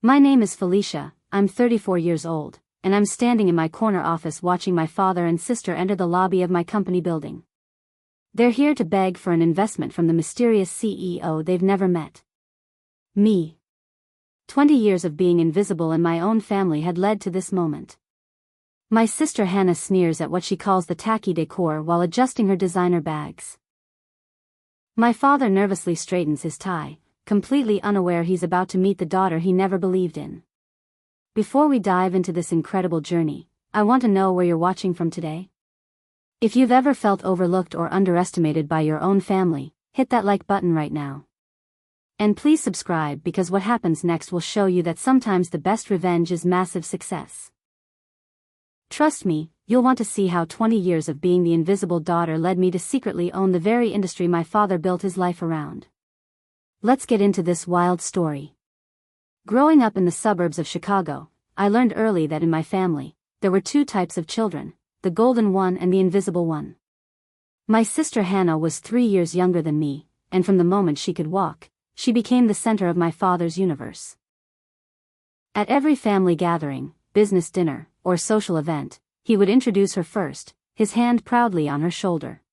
My name is Felicia, I'm 34 years old, and I'm standing in my corner office watching my father and sister enter the lobby of my company building. They're here to beg for an investment from the mysterious CEO they've never met. Me. 20 years of being invisible in my own family had led to this moment. My sister Hannah sneers at what she calls the tacky decor while adjusting her designer bags. My father nervously straightens his tie, completely unaware he's about to meet the daughter he never believed in. Before we dive into this incredible journey, I want to know where you're watching from today. If you've ever felt overlooked or underestimated by your own family, hit that like button right now. And please subscribe because what happens next will show you that sometimes the best revenge is massive success. Trust me, you'll want to see how 20 years of being the invisible daughter led me to secretly own the very industry my father built his life around. Let's get into this wild story. Growing up in the suburbs of Chicago, I learned early that in my family, there were two types of children, the golden one and the invisible one. My sister Hannah was 3 years younger than me, and from the moment she could walk, she became the center of my father's universe. At every family gathering, business dinner, or social event, he would introduce her first, his hand proudly on her shoulder.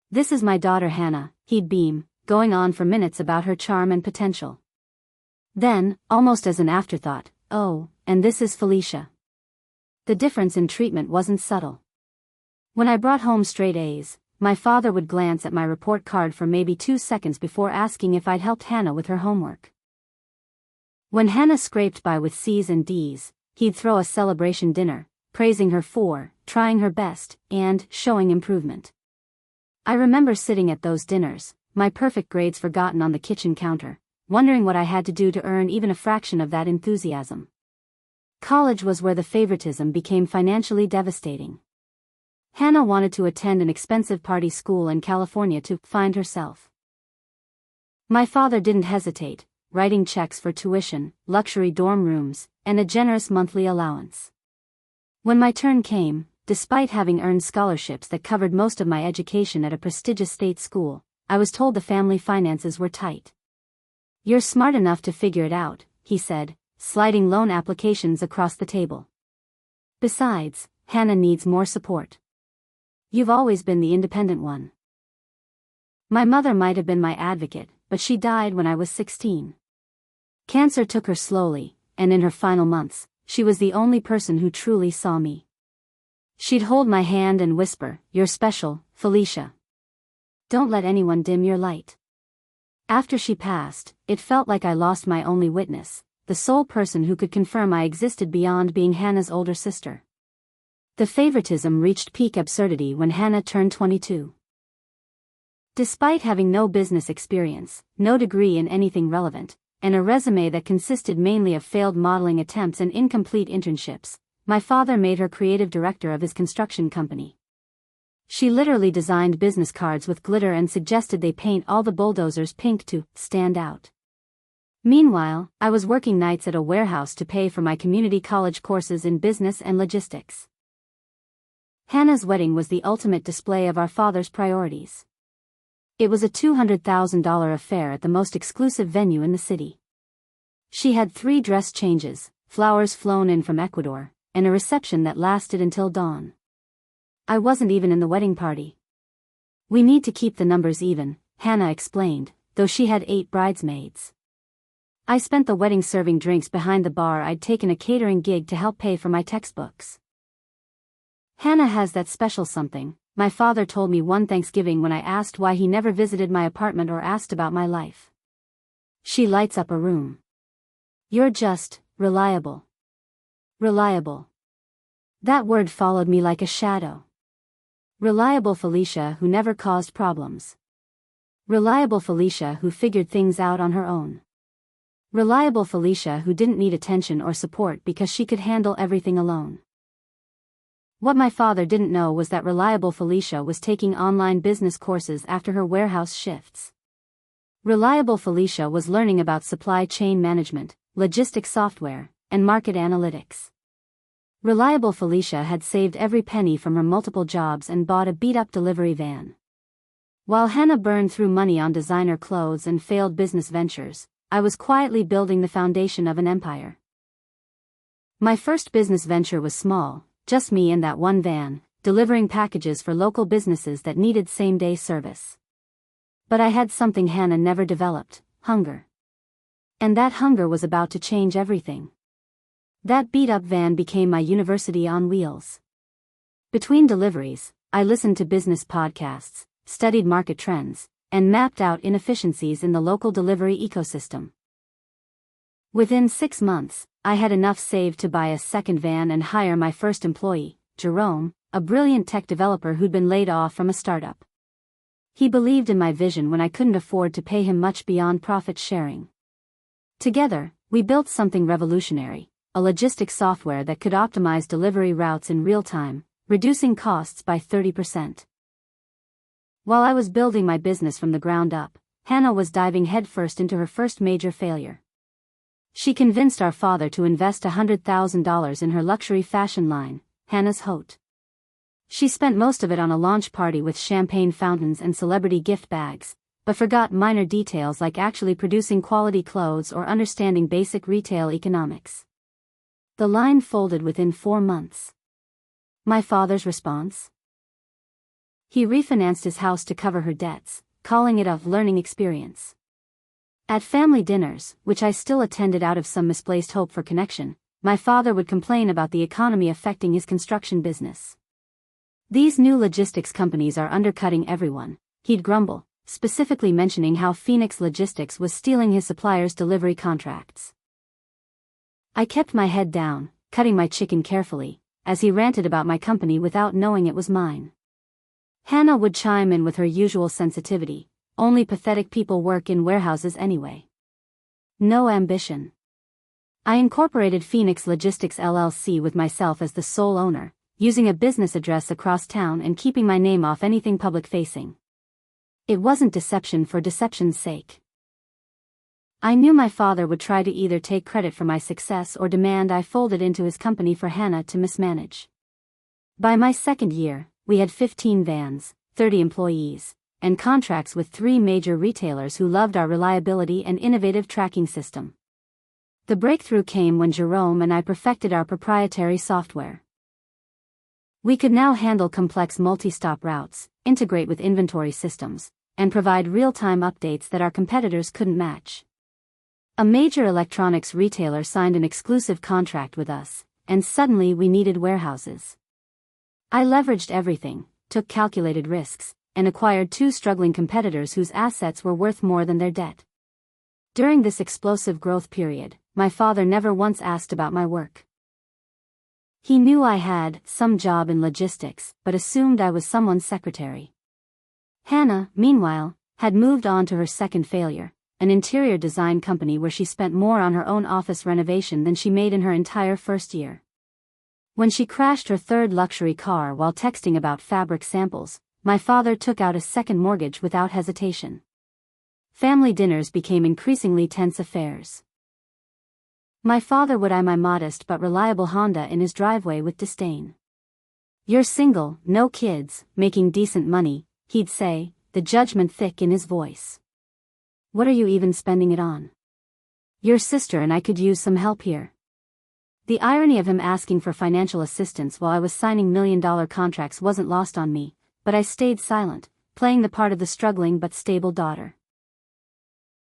"This is my daughter Hannah," he'd beam, going on for minutes about her charm and potential. Then, almost as an afterthought, "Oh, and this is Felicia." The difference in treatment wasn't subtle. When I brought home straight A's, my father would glance at my report card for maybe 2 seconds before asking if I'd helped Hannah with her homework. When Hannah scraped by with C's and D's, he'd throw a celebration dinner, praising her for trying her best and showing improvement. I remember sitting at those dinners, my perfect grades forgotten on the kitchen counter, wondering what I had to do to earn even a fraction of that enthusiasm. College was where the favoritism became financially devastating. Hannah wanted to attend an expensive party school in California to find herself. My father didn't hesitate, writing checks for tuition, luxury dorm rooms, and a generous monthly allowance. When my turn came, despite having earned scholarships that covered most of my education at a prestigious state school, I was told the family finances were tight. "You're smart enough to figure it out," he said, sliding loan applications across the table. "Besides, Hannah needs more support. You've always been the independent one." My mother might have been my advocate, but she died when I was 16. Cancer took her slowly, and in her final months, she was the only person who truly saw me. She'd hold my hand and whisper, "You're special, Felicia. Don't let anyone dim your light." After she passed, it felt like I lost my only witness, the sole person who could confirm I existed beyond being Hannah's older sister. The favoritism reached peak absurdity when Hannah turned 22. Despite having no business experience, no degree in anything relevant, and a resume that consisted mainly of failed modeling attempts and incomplete internships, my father made her creative director of his construction company. She literally designed business cards with glitter and suggested they paint all the bulldozers pink to stand out. Meanwhile, I was working nights at a warehouse to pay for my community college courses in business and logistics. Hannah's wedding was the ultimate display of our father's priorities. It was a $200,000 affair at the most exclusive venue in the city. She had 3 dress changes, flowers flown in from Ecuador, and a reception that lasted until dawn. I wasn't even in the wedding party. "We need to keep the numbers even," Hannah explained, though she had 8 bridesmaids. I spent the wedding serving drinks behind the bar. I'd taken a catering gig to help pay for my textbooks. "Hannah has that special something," my father told me one Thanksgiving when I asked why he never visited my apartment or asked about my life. "She lights up a room. You're just reliable." Reliable. That word followed me like a shadow. Reliable Felicia who never caused problems. Reliable Felicia who figured things out on her own. Reliable Felicia who didn't need attention or support because she could handle everything alone. What my father didn't know was that Reliable Felicia was taking online business courses after her warehouse shifts. Reliable Felicia was learning about supply chain management, logistics software, and market analytics. Reliable Felicia had saved every penny from her multiple jobs and bought a beat-up delivery van. While Hannah burned through money on designer clothes and failed business ventures, I was quietly building the foundation of an empire. My first business venture was small, just me and that one van, delivering packages for local businesses that needed same-day service. But I had something Hannah never developed: hunger. And that hunger was about to change everything. That beat-up van became my university on wheels. Between deliveries, I listened to business podcasts, studied market trends, and mapped out inefficiencies in the local delivery ecosystem. Within 6 months, I had enough saved to buy a second van and hire my first employee, Jerome, a brilliant tech developer who'd been laid off from a startup. He believed in my vision when I couldn't afford to pay him much beyond profit sharing. Together, we built something revolutionary, a logistics software that could optimize delivery routes in real time, reducing costs by 30%. While I was building my business from the ground up, Hannah was diving headfirst into her first major failure. She convinced our father to invest $100,000 in her luxury fashion line, Hannah's Haute. She spent most of it on a launch party with champagne fountains and celebrity gift bags, but forgot minor details like actually producing quality clothes or understanding basic retail economics. The line folded within 4 months. My father's response? He refinanced his house to cover her debts, calling it a learning experience. At family dinners, which I still attended out of some misplaced hope for connection, my father would complain about the economy affecting his construction business. "These new logistics companies are undercutting everyone," he'd grumble, specifically mentioning how Phoenix Logistics was stealing his suppliers' delivery contracts. I kept my head down, cutting my chicken carefully, as he ranted about my company without knowing it was mine. Hannah would chime in with her usual sensitivity: "Only pathetic people work in warehouses anyway." No ambition. I incorporated Phoenix Logistics LLC with myself as the sole owner, using a business address across town and keeping my name off anything public-facing. It wasn't deception for deception's sake. I knew my father would try to either take credit for my success or demand I fold it into his company for Hannah to mismanage. By my second year, we had 15 vans, 30 employees, and contracts with 3 major retailers who loved our reliability and innovative tracking system. The breakthrough came when Jerome and I perfected our proprietary software. We could now handle complex multi-stop routes, integrate with inventory systems, and provide real-time updates that our competitors couldn't match. A major electronics retailer signed an exclusive contract with us, and suddenly we needed warehouses. I leveraged everything, took calculated risks, and acquired 2 struggling competitors whose assets were worth more than their debt. During this explosive growth period, my father never once asked about my work. He knew I had some job in logistics, but assumed I was someone's secretary. Hannah, meanwhile, had moved on to her second failure, an interior design company where she spent more on her own office renovation than she made in her entire first year. When she crashed her third luxury car while texting about fabric samples, my father took out a second mortgage without hesitation. Family dinners became increasingly tense affairs. My father would eye my modest but reliable Honda in his driveway with disdain. "You're single, no kids, making decent money," he'd say, the judgment thick in his voice. "What are you even spending it on? Your sister and I could use some help here." The irony of him asking for financial assistance while I was signing million-dollar contracts wasn't lost on me, but I stayed silent, playing the part of the struggling but stable daughter.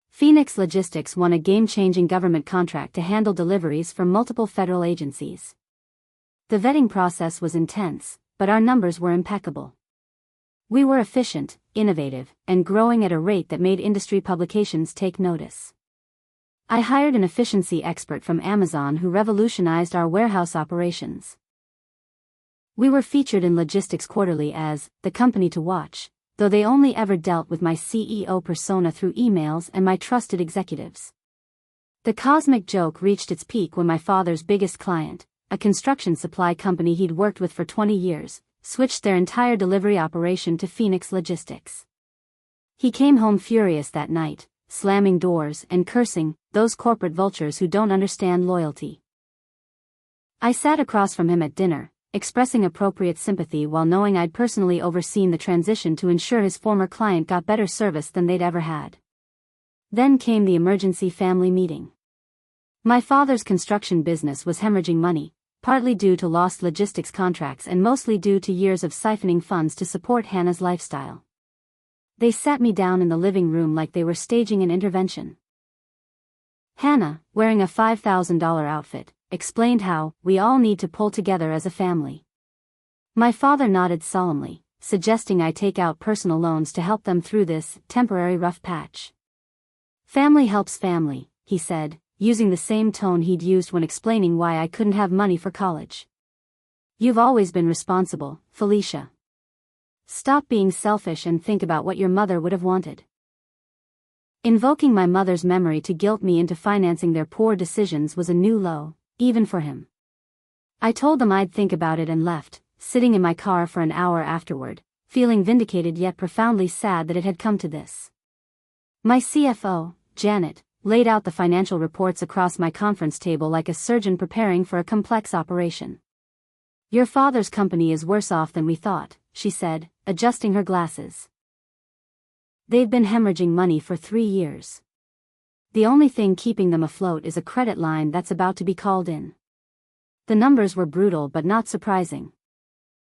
Phoenix Logistics won a game-changing government contract to handle deliveries for multiple federal agencies. The vetting process was intense, but our numbers were impeccable. We were efficient, innovative, and growing at a rate that made industry publications take notice. I hired an efficiency expert from Amazon who revolutionized our warehouse operations. We were featured in Logistics Quarterly as the company to watch, though they only ever dealt with my CEO persona through emails and my trusted executives. The cosmic joke reached its peak when my father's biggest client, a construction supply company he'd worked with for 20 years, switched their entire delivery operation to Phoenix Logistics. He came home furious that night, slamming doors and cursing those corporate vultures who don't understand loyalty. I sat across from him at dinner, expressing appropriate sympathy while knowing I'd personally overseen the transition to ensure his former client got better service than they'd ever had. Then came the emergency family meeting. My father's construction business was hemorrhaging money, partly due to lost logistics contracts and mostly due to years of siphoning funds to support Hannah's lifestyle. They sat me down in the living room like they were staging an intervention. Hannah, wearing a $5,000 outfit, explained how we all need to pull together as a family. My father nodded solemnly, suggesting I take out personal loans to help them through this temporary rough patch. Family helps family, he said, using the same tone he'd used when explaining why I couldn't have money for college. You've always been responsible, Felicia. Stop being selfish and think about what your mother would have wanted. Invoking my mother's memory to guilt me into financing their poor decisions was a new low, even for him. I told them I'd think about it and left, sitting in my car for an hour afterward, feeling vindicated yet profoundly sad that it had come to this. My CFO, Janet, laid out the financial reports across my conference table like a surgeon preparing for a complex operation. Your father's company is worse off than we thought, she said, adjusting her glasses. They've been hemorrhaging money for 3 years. The only thing keeping them afloat is a credit line that's about to be called in. The numbers were brutal but not surprising.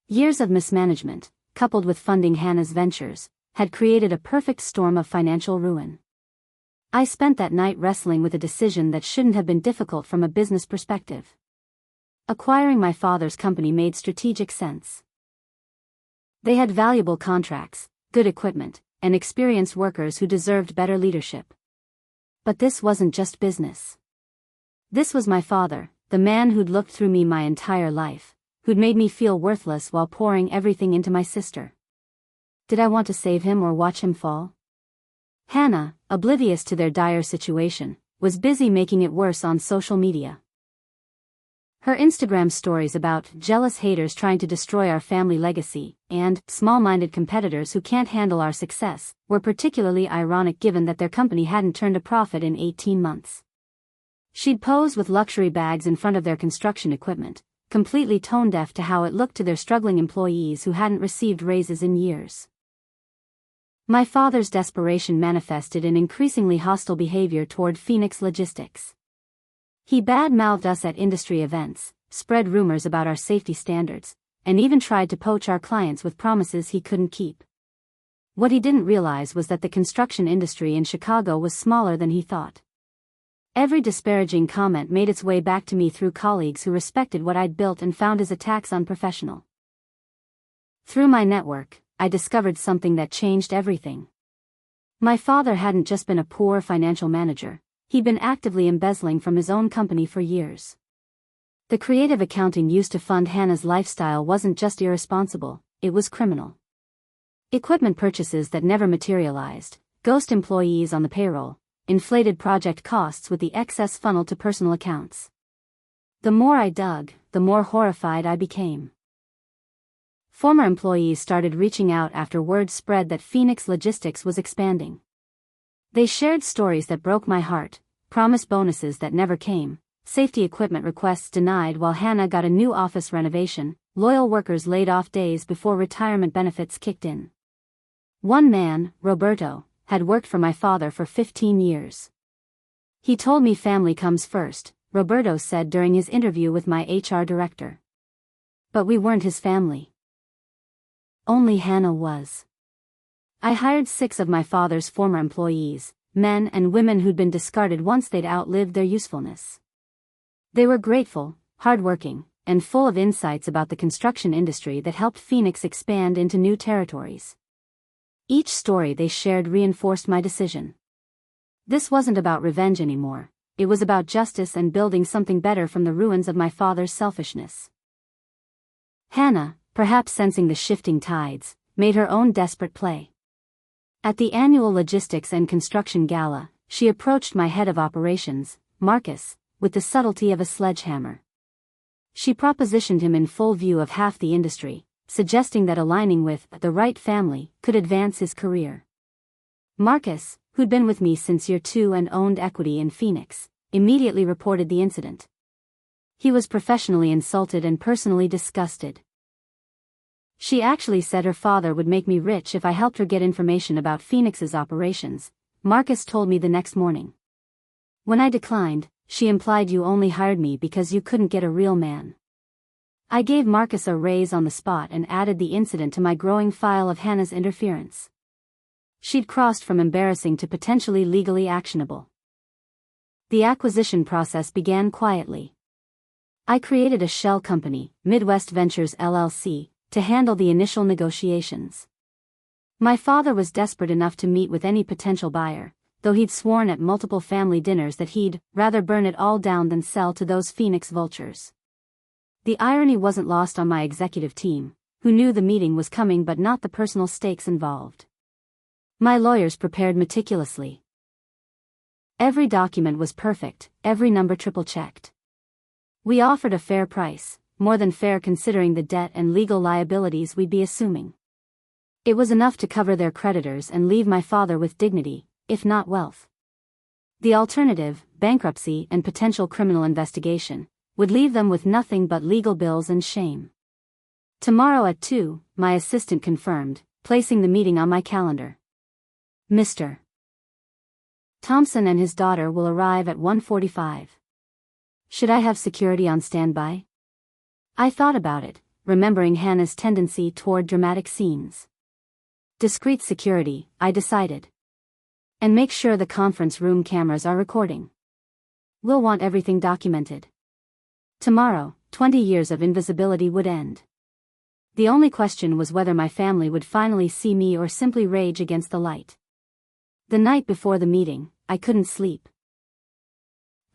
Years of mismanagement, coupled with funding Hannah's ventures, had created a perfect storm of financial ruin. I spent that night wrestling with a decision that shouldn't have been difficult from a business perspective. Acquiring my father's company made strategic sense. They had valuable contracts, good equipment, and experienced workers who deserved better leadership. But this wasn't just business. This was my father, the man who'd looked through me my entire life, who'd made me feel worthless while pouring everything into my sister. Did I want to save him or watch him fall? Hannah, oblivious to their dire situation, was busy making it worse on social media. Her Instagram stories about jealous haters trying to destroy our family legacy and small-minded competitors who can't handle our success were particularly ironic given that their company hadn't turned a profit in 18 months. She'd pose with luxury bags in front of their construction equipment, completely tone-deaf to how it looked to their struggling employees who hadn't received raises in years. My father's desperation manifested in increasingly hostile behavior toward Phoenix Logistics. He bad-mouthed us at industry events, spread rumors about our safety standards, and even tried to poach our clients with promises he couldn't keep. What he didn't realize was that the construction industry in Chicago was smaller than he thought. Every disparaging comment made its way back to me through colleagues who respected what I'd built and found his attacks unprofessional. Through my network, I discovered something that changed everything. My father hadn't just been a poor financial manager, he'd been actively embezzling from his own company for years. The creative accounting used to fund Hannah's lifestyle wasn't just irresponsible, it was criminal. Equipment purchases that never materialized, ghost employees on the payroll, inflated project costs with the excess funneled to personal accounts. The more I dug, the more horrified I became. Former employees started reaching out after word spread that Phoenix Logistics was expanding. They shared stories that broke my heart, promised bonuses that never came, safety equipment requests denied while Hannah got a new office renovation, loyal workers laid off days before retirement benefits kicked in. One man, Roberto, had worked for my father for 15 years. He told me family comes first, Roberto said during his interview with my HR director. But we weren't his family. Only Hannah was. I hired 6 of my father's former employees, men and women who'd been discarded once they'd outlived their usefulness. They were grateful, hardworking, and full of insights about the construction industry that helped Phoenix expand into new territories. Each story they shared reinforced my decision. This wasn't about revenge anymore, it was about justice and building something better from the ruins of my father's selfishness. Hannah, perhaps sensing the shifting tides, made her own desperate play. At the annual Logistics and Construction Gala, she approached my head of operations, Marcus, with the subtlety of a sledgehammer. She propositioned him in full view of half the industry, suggesting that aligning with the right family could advance his career. Marcus, who'd been with me since year 2 and owned equity in Phoenix, immediately reported the incident. He was professionally insulted and personally disgusted. She actually said her father would make me rich if I helped her get information about Phoenix's operations, Marcus told me the next morning. When I declined, she implied you only hired me because you couldn't get a real man. I gave Marcus a raise on the spot and added the incident to my growing file of Hannah's interference. She'd crossed from embarrassing to potentially legally actionable. The acquisition process began quietly. I created a shell company, Midwest Ventures LLC, to handle the initial negotiations. My father was desperate enough to meet with any potential buyer, though he'd sworn at multiple family dinners that he'd rather burn it all down than sell to those Phoenix vultures. The irony wasn't lost on my executive team, who knew the meeting was coming but not the personal stakes involved. My lawyers prepared meticulously. Every document was perfect, every number triple-checked. We offered a fair price, more than fair considering the debt and legal liabilities we'd be assuming. It was enough to cover their creditors and leave my father with dignity, if not wealth. The alternative, bankruptcy and potential criminal investigation, would leave them with nothing but legal bills and shame. Tomorrow at 2, my assistant confirmed, placing the meeting on my calendar. Mr. Thompson and his daughter will arrive at 1:45. Should I have security on standby? I thought about it, remembering Hannah's tendency toward dramatic scenes. Discreet security, I decided. And make sure the conference room cameras are recording. We'll want everything documented. Tomorrow, 20 years of invisibility would end. The only question was whether my family would finally see me or simply rage against the light. The night before the meeting, I couldn't sleep.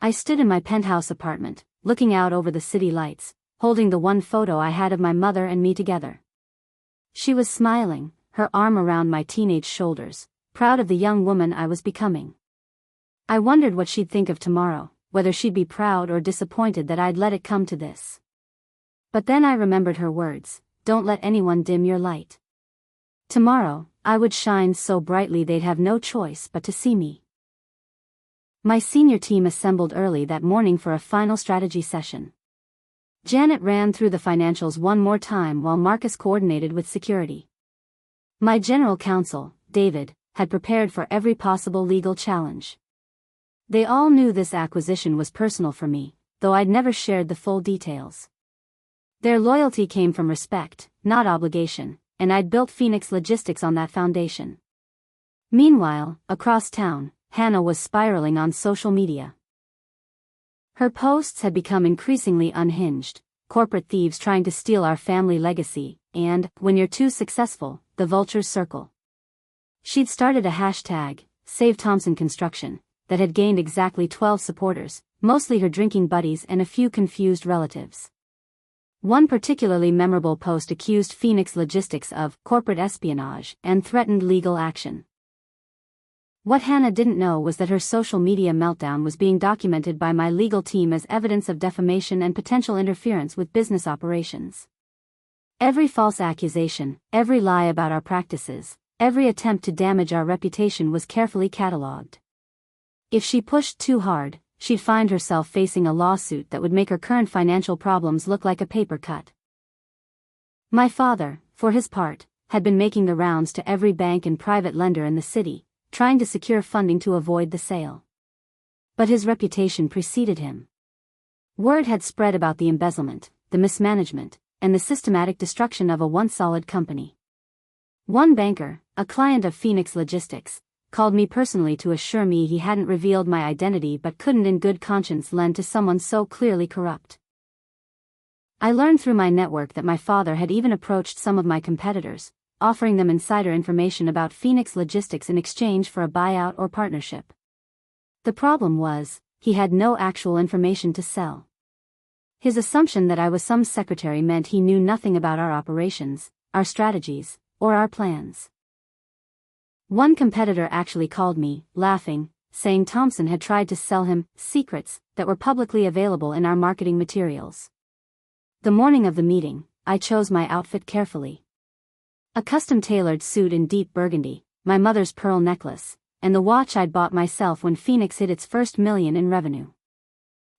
I stood in my penthouse apartment, looking out over the city lights, holding the one photo I had of my mother and me together. She was smiling, her arm around my teenage shoulders, proud of the young woman I was becoming. I wondered what she'd think of tomorrow, whether she'd be proud or disappointed that I'd let it come to this. But then I remembered her words, "Don't let anyone dim your light." Tomorrow, I would shine so brightly they'd have no choice but to see me. My senior team assembled early that morning for a final strategy session. Janet ran through the financials one more time while Marcus coordinated with security. My general counsel, David, had prepared for every possible legal challenge. They all knew this acquisition was personal for me, though I'd never shared the full details. Their loyalty came from respect, not obligation, and I'd built Phoenix Logistics on that foundation. Meanwhile, across town, Hannah was spiraling on social media. Her posts had become increasingly unhinged, corporate thieves trying to steal our family legacy, and, when you're too successful, the vultures circle. She'd started a hashtag, Save Thompson Construction, that had gained exactly 12 supporters, mostly her drinking buddies and a few confused relatives. One particularly memorable post accused Phoenix Logistics of corporate espionage and threatened legal action. What Hannah didn't know was that her social media meltdown was being documented by my legal team as evidence of defamation and potential interference with business operations. Every false accusation, every lie about our practices, every attempt to damage our reputation was carefully catalogued. If she pushed too hard, she'd find herself facing a lawsuit that would make her current financial problems look like a paper cut. My father, for his part, had been making the rounds to every bank and private lender in the city, trying to secure funding to avoid the sale. But his reputation preceded him. Word had spread about the embezzlement, the mismanagement, and the systematic destruction of a once solid company. One banker, a client of Phoenix Logistics, called me personally to assure me he hadn't revealed my identity but couldn't in good conscience lend to someone so clearly corrupt. I learned through my network that my father had even approached some of my competitors, offering them insider information about Phoenix Logistics in exchange for a buyout or partnership. The problem was, he had no actual information to sell. His assumption that I was some secretary meant he knew nothing about our operations, our strategies, or our plans. One competitor actually called me, laughing, saying Thompson had tried to sell him secrets that were publicly available in our marketing materials. The morning of the meeting, I chose my outfit carefully. A custom-tailored suit in deep burgundy, my mother's pearl necklace, and the watch I'd bought myself when Phoenix hit its first million in revenue.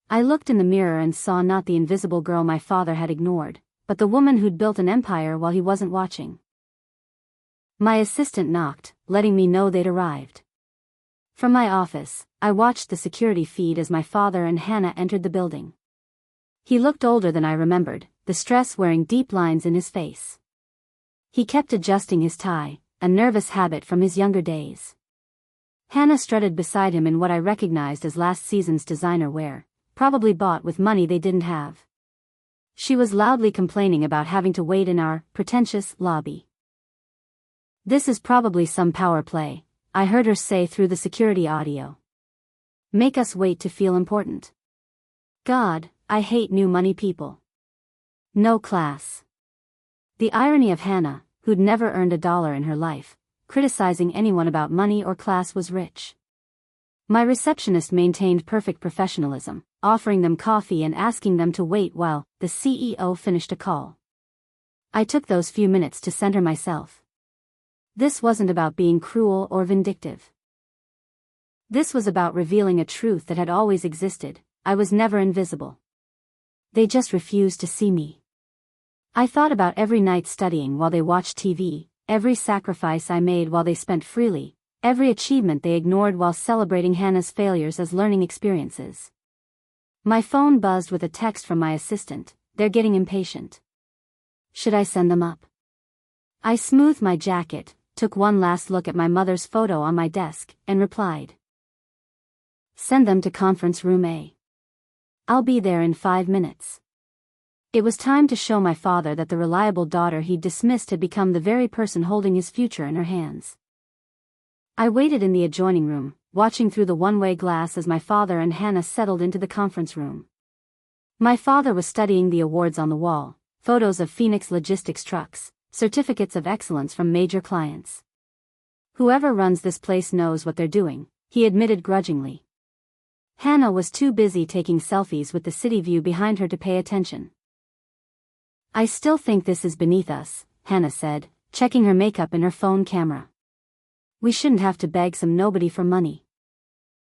I looked in the mirror and saw not the invisible girl my father had ignored, but the woman who'd built an empire while he wasn't watching. My assistant knocked, letting me know they'd arrived. From my office, I watched the security feed as my father and Hannah entered the building. He looked older than I remembered, the stress wearing deep lines in his face. He kept adjusting his tie, a nervous habit from his younger days. Hannah strutted beside him in what I recognized as last season's designer wear, probably bought with money they didn't have. She was loudly complaining about having to wait in our pretentious lobby. "This is probably some power play," I heard her say through the security audio. "Make us wait to feel important. God, I hate new money people. No class." The irony of Hannah, who'd never earned $1 in her life, criticizing anyone about money or class, was rich. My receptionist maintained perfect professionalism, offering them coffee and asking them to wait while the CEO finished a call. I took those few minutes to center myself. This wasn't about being cruel or vindictive. This was about revealing a truth that had always existed: I was never invisible. They just refused to see me. I thought about every night studying while they watched TV, every sacrifice I made while they spent freely, every achievement they ignored while celebrating Hannah's failures as learning experiences. My phone buzzed with a text from my assistant: "They're getting impatient. Should I send them up?" I smoothed my jacket, took one last look at my mother's photo on my desk, and replied, "Send them to conference room A. I'll be there in 5 minutes." It was time to show my father that the reliable daughter he'd dismissed had become the very person holding his future in her hands. I waited in the adjoining room, watching through the one-way glass as my father and Hannah settled into the conference room. My father was studying the awards on the wall, photos of Phoenix Logistics trucks, certificates of excellence from major clients. "Whoever runs this place knows what they're doing," he admitted grudgingly. Hannah was too busy taking selfies with the city view behind her to pay attention. "I still think this is beneath us," Hannah said, checking her makeup in her phone camera. "We shouldn't have to beg some nobody for money.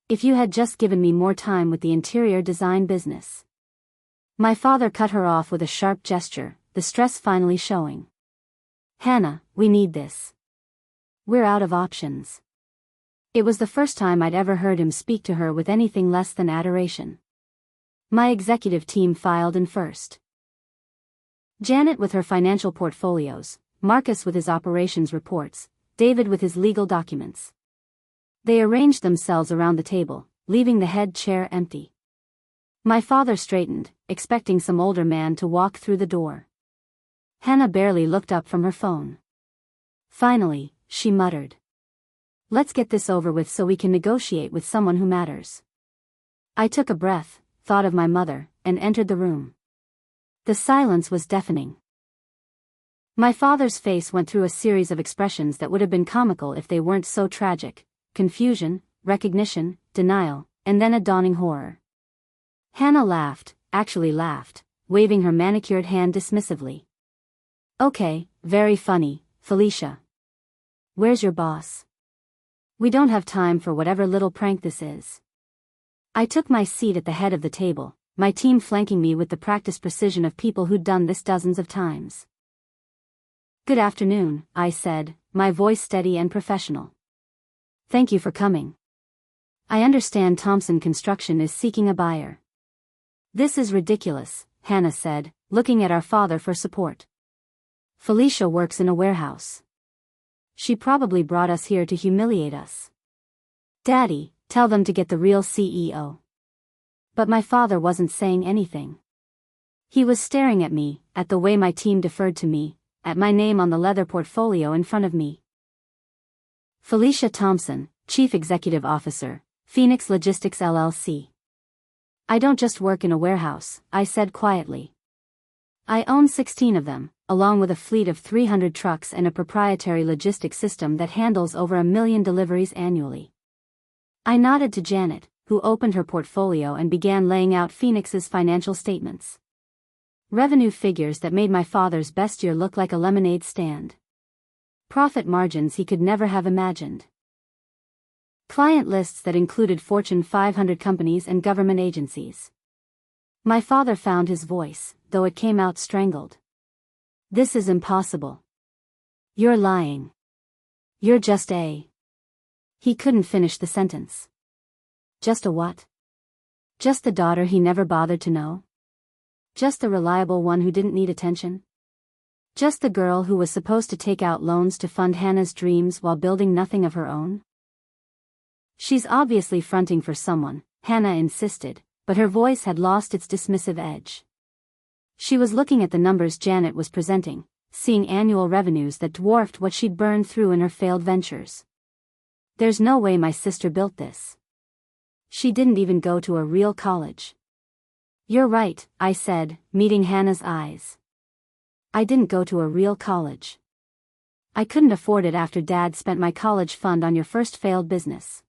If you had just given me more time with the interior design business." My father cut her off with a sharp gesture, the stress finally showing. "Hannah, we need this. We're out of options." It was the first time I'd ever heard him speak to her with anything less than adoration. My executive team filed in first. Janet with her financial portfolios, Marcus with his operations reports, David with his legal documents. They arranged themselves around the table, leaving the head chair empty. My father straightened, expecting some older man to walk through the door. Hannah barely looked up from her phone. Finally, she muttered, "Let's get this over with so we can negotiate with someone who matters." I took a breath, thought of my mother, and entered the room. The silence was deafening. My father's face went through a series of expressions that would have been comical if they weren't so tragic: confusion, recognition, denial, and then a dawning horror. Hannah laughed, actually laughed, waving her manicured hand dismissively. "Okay, very funny, Felicia. Where's your boss? We don't have time for whatever little prank this is." I took my seat at the head of the table, my team flanking me with the practiced precision of people who'd done this dozens of times. "Good afternoon," I said, my voice steady and professional. "Thank you for coming. I understand Thompson Construction is seeking a buyer." "This is ridiculous," Hannah said, looking at our father for support. "Felicia works in a warehouse. She probably brought us here to humiliate us. Daddy, tell them to get the real CEO." But my father wasn't saying anything. He was staring at me, at the way my team deferred to me, at my name on the leather portfolio in front of me. "Felicia Thompson, Chief Executive Officer, Phoenix Logistics LLC. I don't just work in a warehouse," I said quietly. "I own 16 of them, along with a fleet of 300 trucks and a proprietary logistics system that handles over 1 million deliveries annually." I nodded to Janet, who opened her portfolio and began laying out Phoenix's financial statements. Revenue figures that made my father's best year look like a lemonade stand. Profit margins he could never have imagined. Client lists that included Fortune 500 companies and government agencies. My father found his voice, though it came out strangled. "This is impossible. You're lying. You're just a..." He couldn't finish the sentence. Just a what? Just the daughter he never bothered to know? Just the reliable one who didn't need attention? Just the girl who was supposed to take out loans to fund Hannah's dreams while building nothing of her own? She's obviously fronting for someone, Hannah insisted, but her voice had lost its dismissive edge. She was looking at the numbers Janet was presenting, seeing annual revenues that dwarfed what she'd burned through in her failed ventures. There's no way my sister built this. She didn't even go to a real college. You're right, I said, meeting Hannah's eyes. I didn't go to a real college. I couldn't afford it after Dad spent my college fund on your first failed business.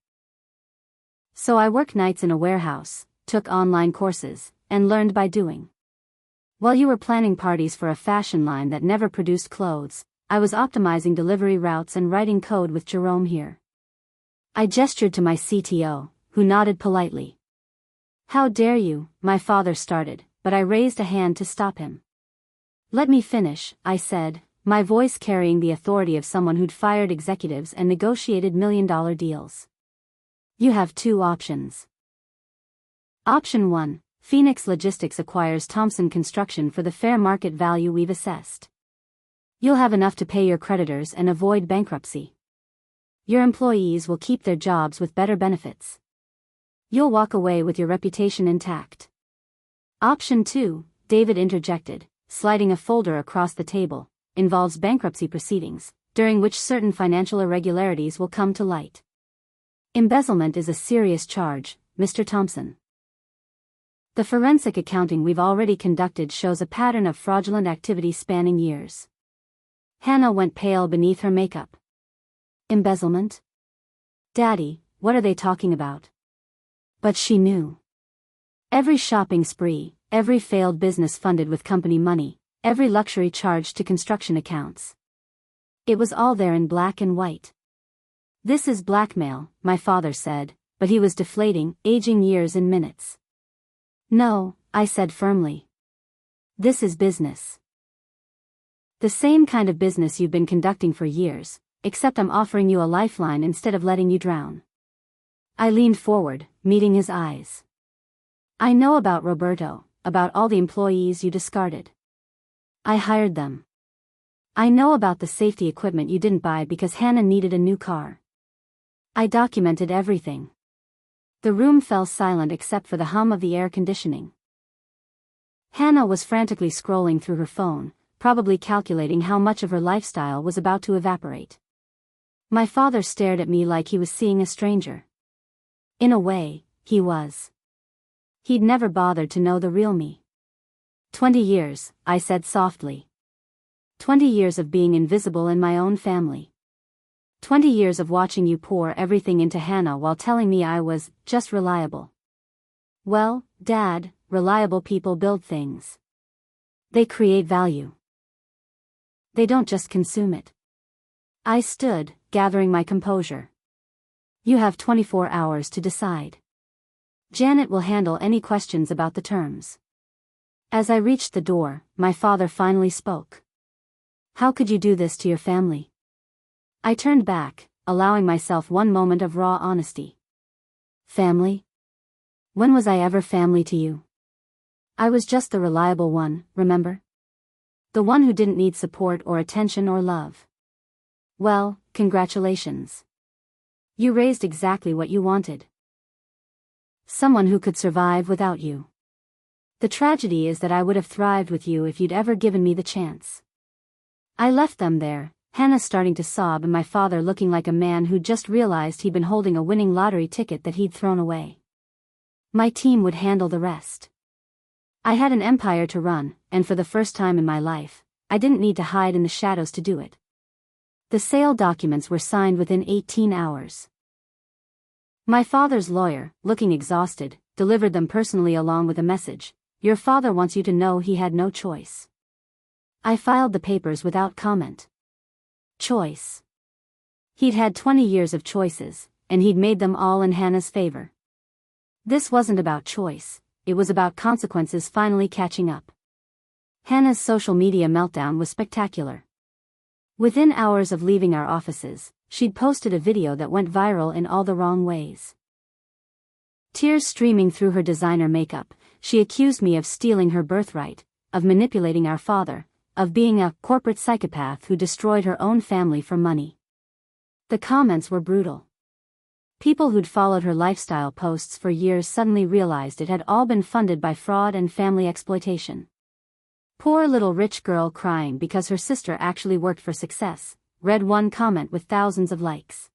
So I worked nights in a warehouse, took online courses, and learned by doing. While you were planning parties for a fashion line that never produced clothes, I was optimizing delivery routes and writing code with Jerome here. I gestured to my CTO, who nodded politely. How dare you, my father started, but I raised a hand to stop him. Let me finish, I said, my voice carrying the authority of someone who'd fired executives and negotiated million-dollar deals. You have two options. Option 1. Phoenix Logistics acquires Thompson Construction for the fair market value we've assessed. You'll have enough to pay your creditors and avoid bankruptcy. Your employees will keep their jobs with better benefits. You'll walk away with your reputation intact. Option 2, David interjected, sliding a folder across the table, involves bankruptcy proceedings, during which certain financial irregularities will come to light. Embezzlement is a serious charge, Mr. Thompson. The forensic accounting we've already conducted shows a pattern of fraudulent activity spanning years. Hannah went pale beneath her makeup. Embezzlement? Daddy, what are they talking about? But she knew. Every shopping spree, every failed business funded with company money, every luxury charged to construction accounts. It was all there in black and white. This is blackmail, my father said, but he was deflating, aging years in minutes. No, I said firmly. This is business. The same kind of business you've been conducting for years, except I'm offering you a lifeline instead of letting you drown. I leaned forward, meeting his eyes. I know about Roberto, about all the employees you discarded. I hired them. I know about the safety equipment you didn't buy because Hannah needed a new car. I documented everything. The room fell silent except for the hum of the air conditioning. Hannah was frantically scrolling through her phone, probably calculating how much of her lifestyle was about to evaporate. My father stared at me like he was seeing a stranger. In a way, he was. He'd never bothered to know the real me. 20 years, I said softly. 20 years of being invisible in my own family. 20 years of watching you pour everything into Hannah while telling me I was just reliable. Well, Dad, reliable people build things. They create value. They don't just consume it. I stood, gathering my composure. You have 24 hours to decide. Janet will handle any questions about the terms. As I reached the door, my father finally spoke. How could you do this to your family? I turned back, allowing myself one moment of raw honesty. Family? When was I ever family to you? I was just the reliable one, remember? The one who didn't need support or attention or love. Well, congratulations. You raised exactly what you wanted. Someone who could survive without you. The tragedy is that I would have thrived with you if you'd ever given me the chance. I left them there, Hannah starting to sob and my father looking like a man who'd just realized he'd been holding a winning lottery ticket that he'd thrown away. My team would handle the rest. I had an empire to run, and for the first time in my life, I didn't need to hide in the shadows to do it. The sale documents were signed within 18 hours. My father's lawyer, looking exhausted, delivered them personally along with a message. Your father wants you to know he had no choice. I filed the papers without comment. Choice. He'd had 20 years of choices, and he'd made them all in Hannah's favor. This wasn't about choice, it was about consequences finally catching up. Hannah's social media meltdown was spectacular. Within hours of leaving our offices, she'd posted a video that went viral in all the wrong ways. Tears streaming through her designer makeup, she accused me of stealing her birthright, of manipulating our father, of being a corporate psychopath who destroyed her own family for money. The comments were brutal. People who'd followed her lifestyle posts for years suddenly realized it had all been funded by fraud and family exploitation. "Poor little rich girl crying because her sister actually worked for success," read one comment with thousands of likes.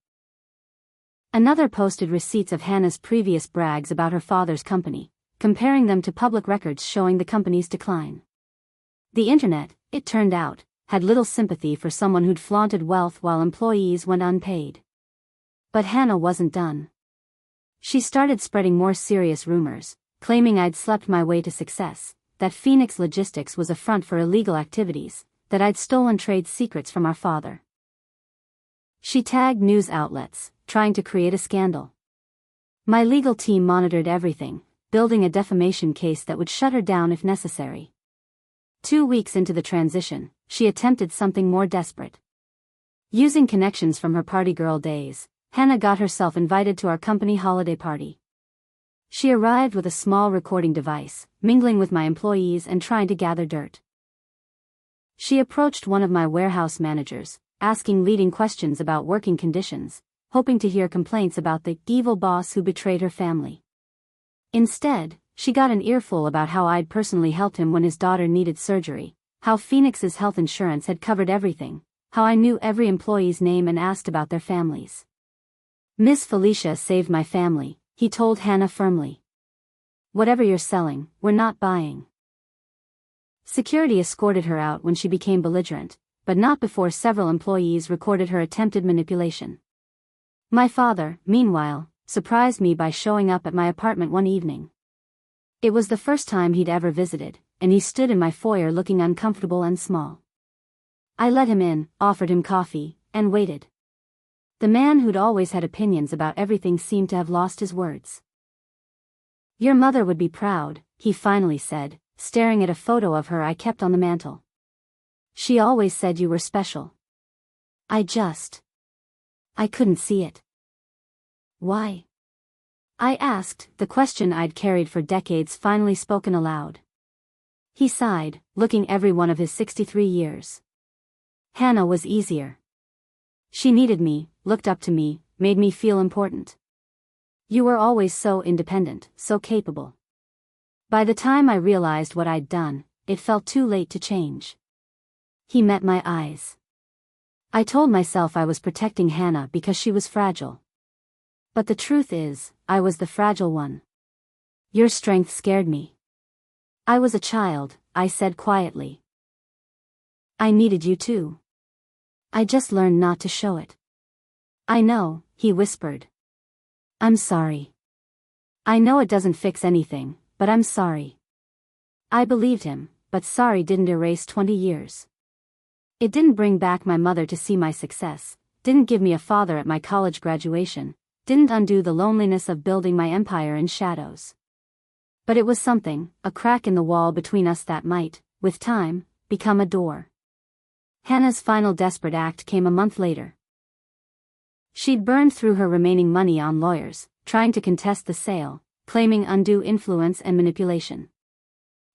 Another posted receipts of Hannah's previous brags about her father's company, comparing them to public records showing the company's decline. The internet, it turned out, had little sympathy for someone who'd flaunted wealth while employees went unpaid. But Hannah wasn't done. She started spreading more serious rumors, claiming I'd slept my way to success, that Phoenix Logistics was a front for illegal activities, that I'd stolen trade secrets from our father. She tagged news outlets, trying to create a scandal. My legal team monitored everything, building a defamation case that would shut her down if necessary. 2 weeks into the transition, she attempted something more desperate. Using connections from her party girl days, Hannah got herself invited to our company holiday party. She arrived with a small recording device, mingling with my employees and trying to gather dirt. She approached one of my warehouse managers, asking leading questions about working conditions, hoping to hear complaints about the evil boss who betrayed her family. Instead, she got an earful about how I'd personally helped him when his daughter needed surgery, how Phoenix's health insurance had covered everything, how I knew every employee's name and asked about their families. "Miss Felicia saved my family," he told Hannah firmly. "Whatever you're selling, we're not buying." Security escorted her out when she became belligerent, but not before several employees recorded her attempted manipulation. My father, meanwhile, surprised me by showing up at my apartment one evening. It was the first time he'd ever visited, and he stood in my foyer looking uncomfortable and small. I let him in, offered him coffee, and waited. The man who'd always had opinions about everything seemed to have lost his words. "Your mother would be proud," he finally said, staring at a photo of her I kept on the mantel. "She always said you were special." I couldn't see it. "Why?" I asked, the question I'd carried for decades finally spoken aloud. He sighed, looking every one of his 63 years. "Hannah was easier. She needed me, looked up to me, made me feel important. You were always so independent, so capable." By the time I realized what I'd done, it felt too late to change. He met my eyes. I told myself I was protecting Hannah because she was fragile. But the truth is, I was the fragile one. "Your strength scared me." "I was a child," I said quietly. "I needed you too. I just learned not to show it." "I know," he whispered. "I'm sorry. I know it doesn't fix anything, but I'm sorry." I believed him, but sorry didn't erase 20 years. It didn't bring back my mother to see my success, didn't give me a father at my college graduation, didn't undo the loneliness of building my empire in shadows. But it was something, a crack in the wall between us that might, with time, become a door. Hannah's final desperate act came a month later. She'd burned through her remaining money on lawyers, trying to contest the sale, claiming undue influence and manipulation.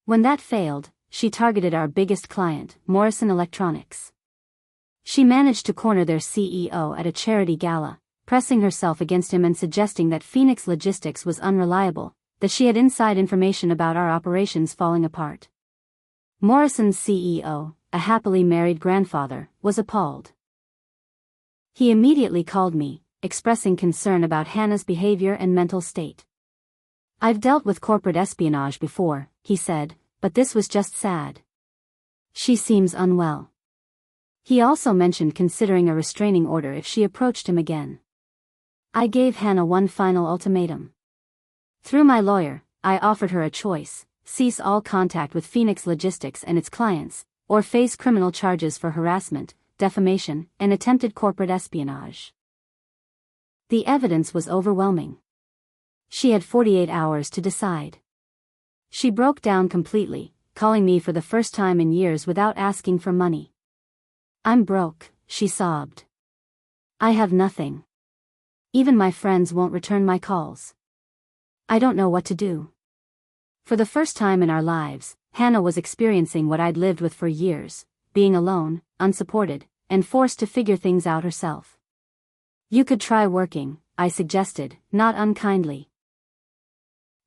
When that failed, she targeted our biggest client, Morrison Electronics. She managed to corner their CEO at a charity gala, pressing herself against him and suggesting that Phoenix Logistics was unreliable, that she had inside information about our operations falling apart. Morrison's CEO, a happily married grandfather, was appalled. He immediately called me, expressing concern about Hannah's behavior and mental state. "I've dealt with corporate espionage before," he said, "but this was just sad. She seems unwell." He also mentioned considering a restraining order if she approached him again. I gave Hannah one final ultimatum. Through my lawyer, I offered her a choice: cease all contact with Phoenix Logistics and its clients, or face criminal charges for harassment, defamation, and attempted corporate espionage. The evidence was overwhelming. She had 48 hours to decide. She broke down completely, calling me for the first time in years without asking for money. "I'm broke," she sobbed. I have nothing. Even my friends won't return my calls. I don't know what to do. For the first time in our lives, Hannah was experiencing what I'd lived with for years, being alone, unsupported, and forced to figure things out herself. You could try working, I suggested, not unkindly.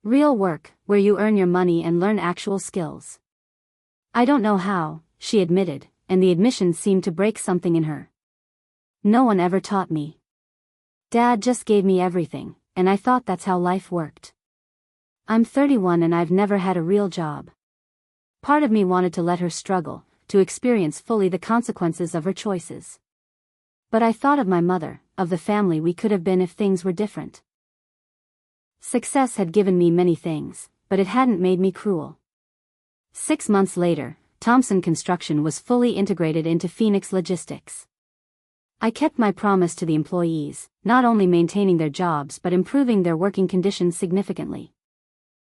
Real work, where you earn your money and learn actual skills. I don't know how, she admitted, and the admission seemed to break something in her. No one ever taught me. Dad just gave me everything, and I thought that's how life worked. I'm 31 and I've never had a real job. Part of me wanted to let her struggle, to experience fully the consequences of her choices. But I thought of my mother, of the family we could have been if things were different. Success had given me many things, but it hadn't made me cruel. 6 months later, Thompson Construction was fully integrated into Phoenix Logistics. I kept my promise to the employees, not only maintaining their jobs but improving their working conditions significantly.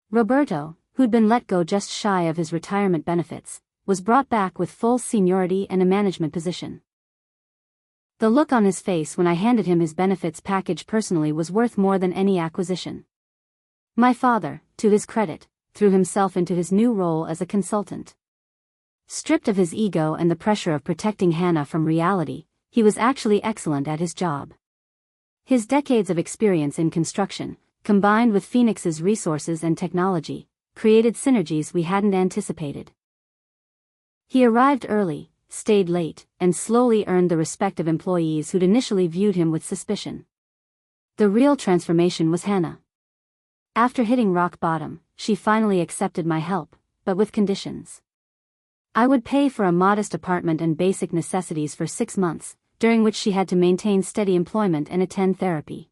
Roberto, who'd been let go just shy of his retirement benefits, was brought back with full seniority and a management position. The look on his face when I handed him his benefits package personally was worth more than any acquisition. My father, to his credit, threw himself into his new role as a consultant. Stripped of his ego and the pressure of protecting Hannah from reality, he was actually excellent at his job. His decades of experience in construction, combined with Phoenix's resources and technology, created synergies we hadn't anticipated. He arrived early, stayed late, and slowly earned the respect of employees who'd initially viewed him with suspicion. The real transformation was Hannah. After hitting rock bottom, she finally accepted my help, but with conditions. I would pay for a modest apartment and basic necessities for 6 months, during which she had to maintain steady employment and attend therapy.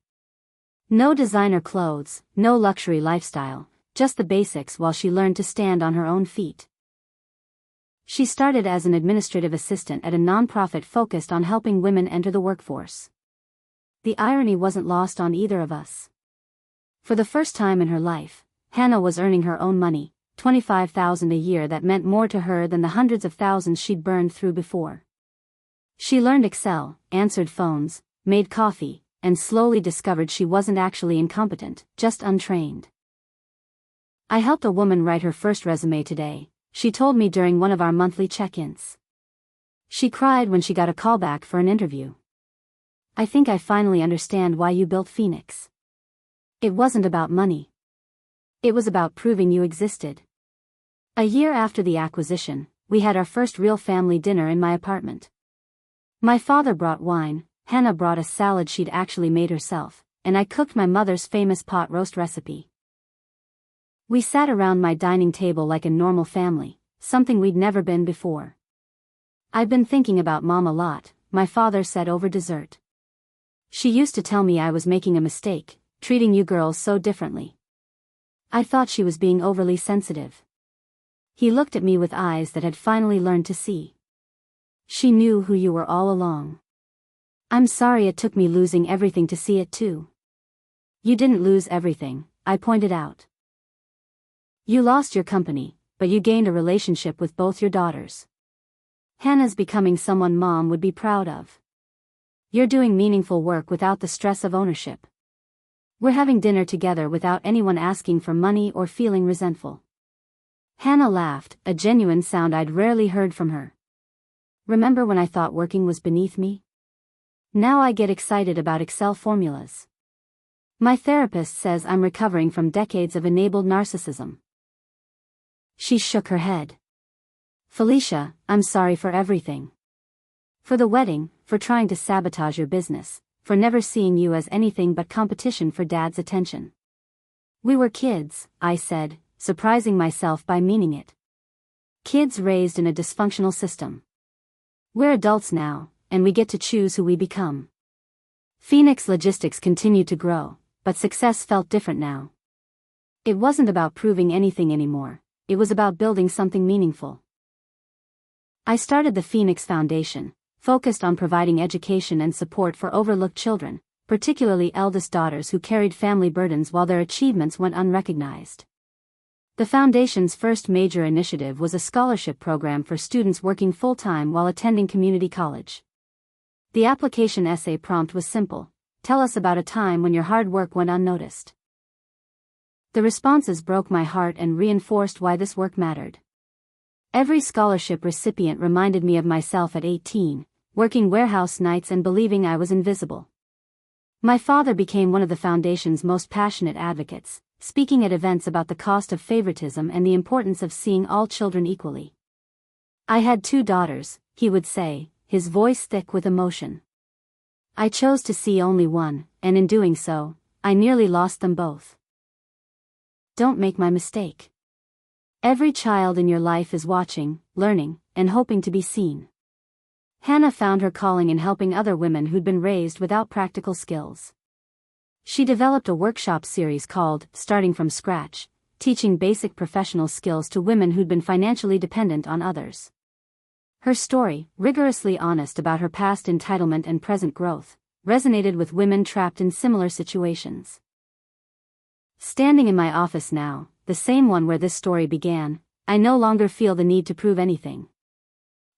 No designer clothes, no luxury lifestyle, just the basics while she learned to stand on her own feet. She started as an administrative assistant at a nonprofit focused on helping women enter the workforce. The irony wasn't lost on either of us. For the first time in her life, Hannah was earning her own money, $25,000 a year that meant more to her than the hundreds of thousands she'd burned through before. She learned Excel, answered phones, made coffee, and slowly discovered she wasn't actually incompetent, just untrained. I helped a woman write her first resume today, she told me during one of our monthly check-ins. She cried when she got a call back for an interview. I think I finally understand why you built Phoenix. It wasn't about money. It was about proving you existed. A year after the acquisition, we had our first real family dinner in my apartment. My father brought wine, Hannah brought a salad she'd actually made herself, and I cooked my mother's famous pot roast recipe. We sat around my dining table like a normal family, something we'd never been before. I've been thinking about Mom a lot, my father said over dessert. She used to tell me I was making a mistake, treating you girls so differently. I thought she was being overly sensitive. He looked at me with eyes that had finally learned to see. She knew who you were all along. I'm sorry it took me losing everything to see it too. You didn't lose everything, I pointed out. You lost your company, but you gained a relationship with both your daughters. Hannah's becoming someone Mom would be proud of. You're doing meaningful work without the stress of ownership. We're having dinner together without anyone asking for money or feeling resentful. Hannah laughed, a genuine sound I'd rarely heard from her. Remember when I thought working was beneath me? Now I get excited about Excel formulas. My therapist says I'm recovering from decades of enabled narcissism. She shook her head. Felicia, I'm sorry for everything. For the wedding, for trying to sabotage your business, for never seeing you as anything but competition for Dad's attention. We were kids, I said, surprising myself by meaning it. Kids raised in a dysfunctional system. We're adults now, and we get to choose who we become. Phoenix Logistics continued to grow, but success felt different now. It wasn't about proving anything anymore, it was about building something meaningful. I started the Phoenix Foundation, focused on providing education and support for overlooked children, particularly eldest daughters who carried family burdens while their achievements went unrecognized. The Foundation's first major initiative was a scholarship program for students working full-time while attending community college. The application essay prompt was simple: tell us about a time when your hard work went unnoticed. The responses broke my heart and reinforced why this work mattered. Every scholarship recipient reminded me of myself at 18, working warehouse nights and believing I was invisible. My father became one of the foundation's most passionate advocates, speaking at events about the cost of favoritism and the importance of seeing all children equally. I had 2 daughters, he would say, his voice thick with emotion. I chose to see only one, and in doing so, I nearly lost them both. Don't make my mistake. Every child in your life is watching, learning, and hoping to be seen. Hannah found her calling in helping other women who'd been raised without practical skills. She developed a workshop series called Starting from Scratch, teaching basic professional skills to women who'd been financially dependent on others. Her story, rigorously honest about her past entitlement and present growth, resonated with women trapped in similar situations. Standing in my office now, the same one where this story began, I no longer feel the need to prove anything.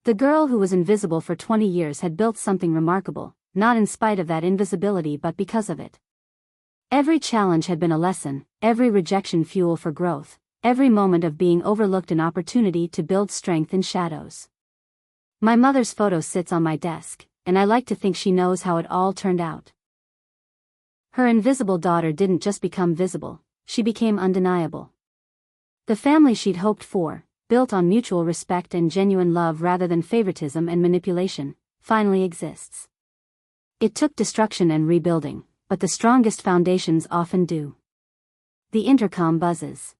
The girl who was invisible for 20 years had built something remarkable, not in spite of that invisibility but because of it. Every challenge had been a lesson, every rejection fuel for growth, every moment of being overlooked an opportunity to build strength in shadows. My mother's photo sits on my desk, and I like to think she knows how it all turned out. Her invisible daughter didn't just become visible, she became undeniable. The family she'd hoped for, built on mutual respect and genuine love rather than favoritism and manipulation, finally exists. It took destruction and rebuilding, but the strongest foundations often do. The intercom buzzes.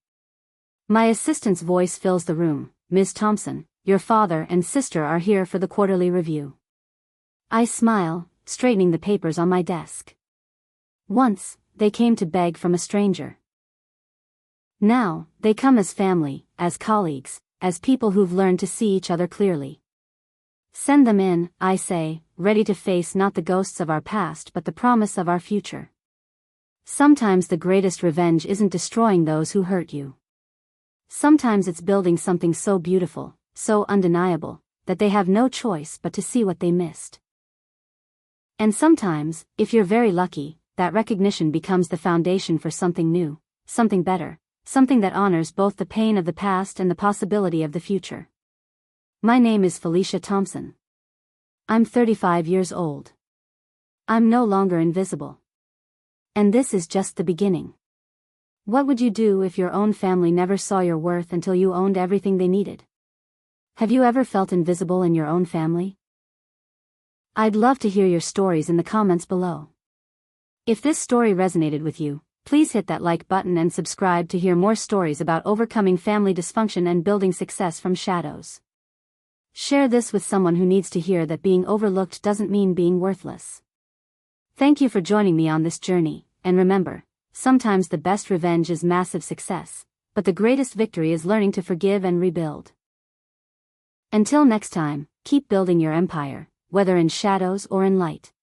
My assistant's voice fills the room. Ms. Thompson, your father and sister are here for the quarterly review. I smile, straightening the papers on my desk. Once, they came to beg from a stranger. Now, they come as family, as colleagues, as people who've learned to see each other clearly. Send them in, I say, ready to face not the ghosts of our past but the promise of our future. Sometimes the greatest revenge isn't destroying those who hurt you. Sometimes it's building something so beautiful, so undeniable, that they have no choice but to see what they missed. And sometimes, if you're very lucky, that recognition becomes the foundation for something new, something better, something that honors both the pain of the past and the possibility of the future. My name is Felicia Thompson. I'm 35 years old. I'm no longer invisible. And this is just the beginning. What would you do if your own family never saw your worth until you owned everything they needed? Have you ever felt invisible in your own family? I'd love to hear your stories in the comments below. If this story resonated with you, please hit that like button and subscribe to hear more stories about overcoming family dysfunction and building success from shadows. Share this with someone who needs to hear that being overlooked doesn't mean being worthless. Thank you for joining me on this journey, and remember, sometimes the best revenge is massive success, but the greatest victory is learning to forgive and rebuild. Until next time, keep building your empire, whether in shadows or in light.